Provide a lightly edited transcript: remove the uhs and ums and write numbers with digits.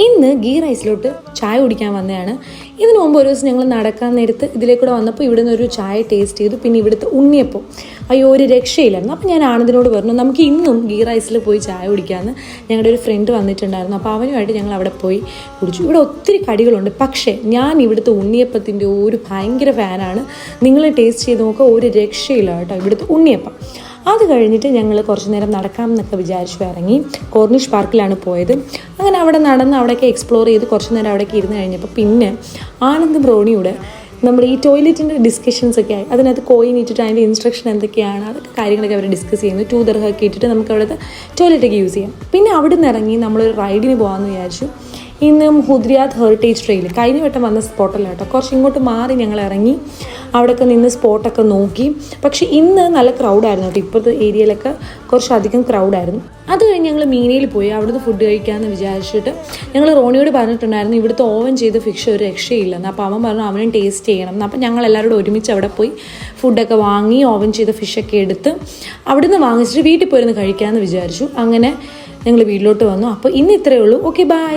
ഇന്ന് ഗീ റൈസിലോട്ട് ചായ കുടിക്കാൻ വന്നതാണ്. ഇതിനു മുമ്പ് ഒരു ദിവസം ഞങ്ങൾ നടക്കാൻ നേരത്ത് ഇതിലേക്കൂടെ വന്നപ്പോൾ ഇവിടെ നിന്ന് ഒരു ചായ ടേസ്റ്റ് ചെയ്തു. പിന്നെ ഇവിടുത്തെ ഉണ്ണിയപ്പം അയ്യോ ഒരു രക്ഷയില്ലായിരുന്നു. അപ്പോൾ ഞാൻ ആനന്ദിനോട് പറഞ്ഞു നമുക്ക് ഇന്നും ഗീ റൈസിൽ പോയി ചായ കുടിക്കാമെന്ന്. ഞങ്ങളുടെ ഒരു ഫ്രണ്ട് വന്നിട്ടുണ്ടായിരുന്നു. അപ്പോൾ അവനുമായിട്ട് ഞങ്ങൾ അവിടെ പോയി കുടിച്ചു. ഇവിടെ ഒത്തിരി കടികളുണ്ട്, പക്ഷേ ഞാൻ ഇവിടുത്തെ ഉണ്ണിയപ്പത്തിൻ്റെ ഒരു ഭയങ്കര ഫാനാണ്. നിങ്ങൾ ടേസ്റ്റ് ചെയ്ത് നോക്കുക, ഒരു രക്ഷയില്ല കേട്ടോ ഇവിടുത്തെ ഉണ്ണിയപ്പം. അത് കഴിഞ്ഞിട്ട് ഞങ്ങൾ കുറച്ച് നേരം നടക്കാമെന്നൊക്കെ വിചാരിച്ചു ഇറങ്ങി. കോർണിഷ് പാർക്കിലാണ് പോയത്. അങ്ങനെ അവിടെ നടന്ന് അവിടെയൊക്കെ എക്സ്പ്ലോർ ചെയ്ത് കുറച്ച് നേരം അവിടേക്ക് ഇരുന്ന് കഴിഞ്ഞപ്പോൾ പിന്നെ ആനന്ദും റോണിയുടെ നമ്മുടെ ഈ ടോയ്ലറ്റിൻ്റെ ഡിസ്കഷൻസ് ഒക്കെ ആയി. അതിനകത്ത് കോയിൻ ഇട്ടിട്ട് അതിൻ്റെ ഇൻസ്ട്രക്ഷൻ എന്തൊക്കെയാണ് അതൊക്കെ കാര്യങ്ങളൊക്കെ അവർ ഡിസ്കസ് ചെയ്യുന്നു. 2 ദർഹമൊക്കെ ഇട്ടിട്ട് നമുക്ക് അവിടുത്തെ ടോയ്ലറ്റൊക്കെ യൂസ് ചെയ്യാം. പിന്നെ അവിടെ നിന്ന് ഇറങ്ങി നമ്മളൊരു റൈഡിന് പോകാമെന്ന് വിചാരിച്ചു. ഇന്ന് ഹുദ്രിയാത്ത് ഹെറിറ്റേജ് ട്രെയിൽ കഴിഞ്ഞ വട്ടം വന്ന സ്പോട്ടല്ല കേട്ടോ, കുറച്ച് ഇങ്ങോട്ട് മാറി ഞങ്ങൾ ഇറങ്ങി അവിടെയൊക്കെ നിന്ന് സ്പോട്ടൊക്കെ നോക്കി. പക്ഷേ ഇന്ന് നല്ല ക്രൗഡായിരുന്നു കേട്ടോ. ഇപ്പോഴത്തെ ഏരിയയിലൊക്കെ കുറച്ചധികം ക്രൗഡായിരുന്നു. അത് കഴിഞ്ഞ് ഞങ്ങൾ മീനയിൽ പോയി അവിടുന്ന് ഫുഡ് കഴിക്കാമെന്ന് വിചാരിച്ചിട്ട് ഞങ്ങൾ റോണിയോട് പറഞ്ഞിട്ടുണ്ടായിരുന്നു ഇവിടുത്തെ ഓവൻ ചെയ്ത ഫിഷ് ഒരു രക്ഷയില്ലെന്ന്. അപ്പോൾ അവൻ പറഞ്ഞു അവനും ടേസ്റ്റ് ചെയ്യണം എന്ന്. അപ്പോൾ ഞങ്ങൾ എല്ലാവരോടും ഒരുമിച്ച് അവിടെ പോയി ഫുഡൊക്കെ വാങ്ങി ഓവൻ ചെയ്ത ഫിഷൊക്കെ എടുത്ത് അവിടുന്ന് വാങ്ങിച്ചിട്ട് വീട്ടിൽ പോയിരുന്ന് കഴിക്കാമെന്ന് വിചാരിച്ചു. അങ്ങനെ ഞങ്ങൾ വീട്ടിലോട്ട് വന്നു. അപ്പോൾ ഇന്ന് ഇത്രയേ ഉള്ളൂ. Okay, by.